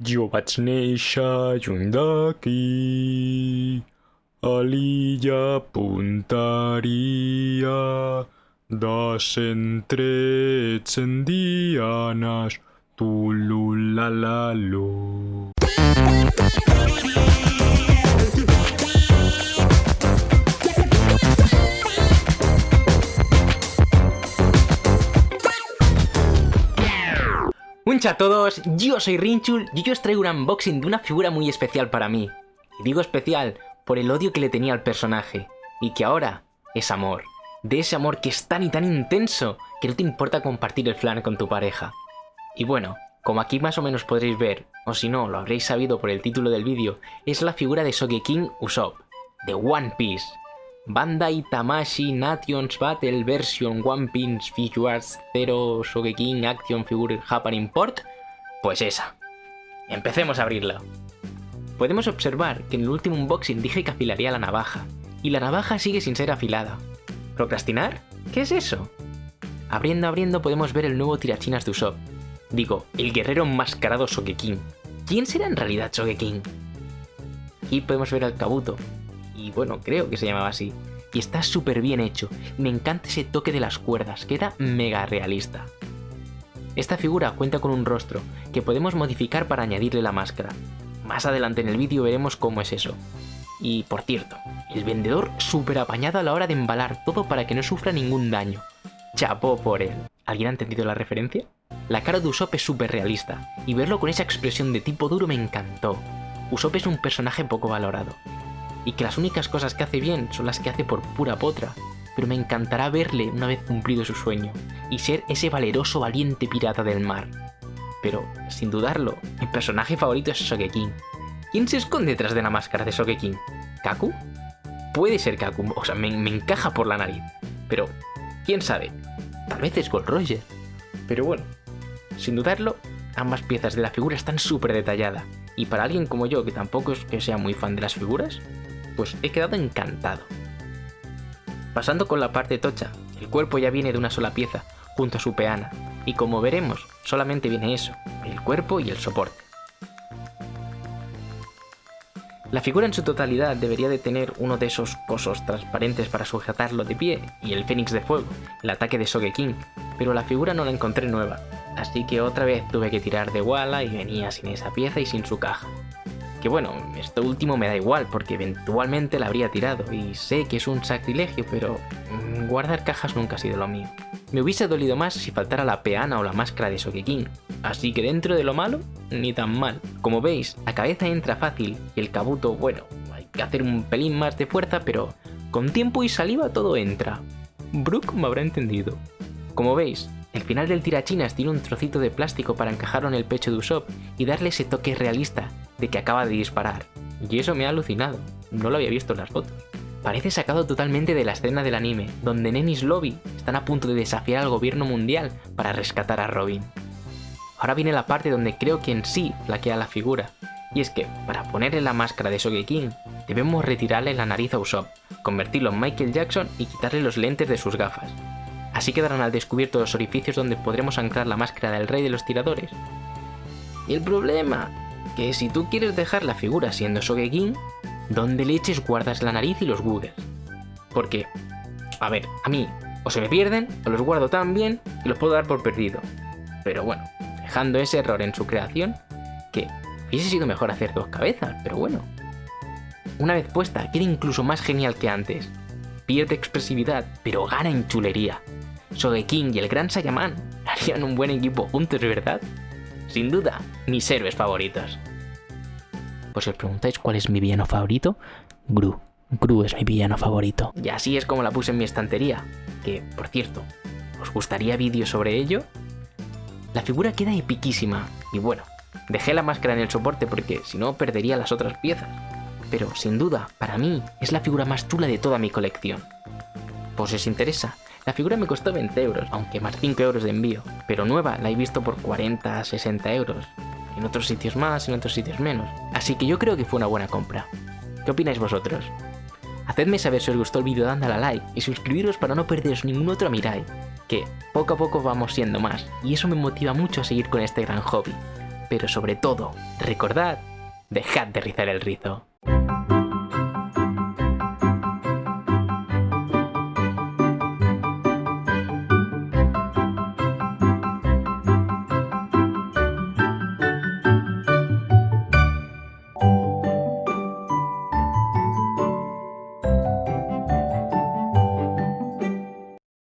Giovacneisha Yundaki Alija puntaria Das entrechendianas Tululalalo. Hola a todos, yo soy Rinchul y hoy os traigo un unboxing de una figura muy especial para mí. Y digo especial por el odio que le tenía al personaje, y que ahora es amor. De ese amor que es tan y tan intenso que no te importa compartir el flan con tu pareja. Y bueno, como aquí más o menos podréis ver, o si no, lo habréis sabido por el título del vídeo, es la figura de Sogeking Usopp, de One Piece. Bandai Tamashii Nations Battle Version One Piece Figures Zero Sogeking Action Figure Japan Import. Pues esa. Empecemos a abrirla. Podemos observar que en el último unboxing dije que afilaría la navaja, y la navaja sigue sin ser afilada. ¿Procrastinar? ¿Qué es eso? Abriendo podemos ver el nuevo tirachinas de Usopp. Digo, el guerrero enmascarado Sogeking. ¿Quién será en realidad Sogeking? Aquí podemos ver al Kabuto. Y bueno, creo que se llamaba así. Y está súper bien hecho. Me encanta ese toque de las cuerdas, queda mega realista. Esta figura cuenta con un rostro que podemos modificar para añadirle la máscara. Más adelante en el vídeo veremos cómo es eso. Y por cierto, el vendedor súper apañado a la hora de embalar todo para que no sufra ningún daño. Chapó por él. ¿Alguien ha entendido la referencia? La cara de Usopp es súper realista, y verlo con esa expresión de tipo duro me encantó. Usopp es un personaje poco valorado, y que las únicas cosas que hace bien son las que hace por pura potra, pero me encantará verle una vez cumplido su sueño, y ser ese valeroso valiente pirata del mar. Pero, sin dudarlo, mi personaje favorito es Sogeking. ¿Quién se esconde detrás de la máscara de Sogeking? ¿Kaku? Puede ser Kaku, o sea, me encaja por la nariz, pero quién sabe, tal vez es Gold Roger. Pero bueno, sin dudarlo, ambas piezas de la figura están súper detalladas, y para alguien como yo, que tampoco es que sea muy fan de las figuras, pues he quedado encantado. Pasando con la parte tocha, el cuerpo ya viene de una sola pieza, junto a su peana, y como veremos, solamente viene eso, el cuerpo y el soporte. La figura en su totalidad debería de tener uno de esos cosos transparentes para sujetarlo de pie, y el Fénix de Fuego, el ataque de Sogeking, pero la figura no la encontré nueva, así que otra vez tuve que tirar de Walla y venía sin esa pieza y sin su caja. Que bueno, esto último me da igual porque eventualmente la habría tirado y sé que es un sacrilegio, pero guardar cajas nunca ha sido lo mío. Me hubiese dolido más si faltara la peana o la máscara de Sogeking, así que dentro de lo malo, ni tan mal. Como veis, la cabeza entra fácil y el Kabuto, bueno, hay que hacer un pelín más de fuerza, pero con tiempo y saliva todo entra. Brook me habrá entendido. Como veis, el final del tirachinas tiene un trocito de plástico para encajarlo en el pecho de Usopp y darle ese toque realista de que acaba de disparar. Y eso me ha alucinado, no lo había visto en las fotos. Parece sacado totalmente de la escena del anime, donde Nen y Lobby están a punto de desafiar al gobierno mundial para rescatar a Robin. Ahora viene la parte donde creo que en sí flaquea la figura, y es que, para ponerle la máscara de Sogeking, debemos retirarle la nariz a Usopp, convertirlo en Michael Jackson y quitarle los lentes de sus gafas. Así quedarán al descubierto los orificios donde podremos anclar la máscara del rey de los tiradores. Y el problema, que si tú quieres dejar la figura siendo Sogeking, ¿dónde leches guardas la nariz y los googles? Porque, a ver, a mí o se me pierden o los guardo tan bien que los puedo dar por perdido. Pero bueno, dejando ese error en su creación, que hubiese sido mejor hacer dos cabezas, pero bueno. Una vez puesta, queda incluso más genial que antes. Pierde expresividad, pero gana en chulería. Sogeking y el Gran Saiyaman harían un buen equipo juntos, ¿verdad? Sin duda, mis héroes favoritos. Pues si os preguntáis cuál es mi villano favorito, Gru. Gru es mi villano favorito. Y así es como la puse en mi estantería. Que, por cierto, ¿os gustaría vídeo sobre ello? La figura queda epiquísima. Y bueno, dejé la máscara en el soporte porque si no perdería las otras piezas. Pero sin duda, para mí, es la figura más chula de toda mi colección. Pues si os interesa, la figura me costó 20 euros, aunque más 5 euros de envío, pero nueva la he visto por 40 a 60 euros. En otros sitios más, en otros sitios menos. Así que yo creo que fue una buena compra. ¿Qué opináis vosotros? Hacedme saber si os gustó el vídeo dándole a like y suscribiros para no perderos ningún otro Mirai, que poco a poco vamos siendo más, y eso me motiva mucho a seguir con este gran hobby. pero sobre todo, recordad, dejad de rizar el rizo.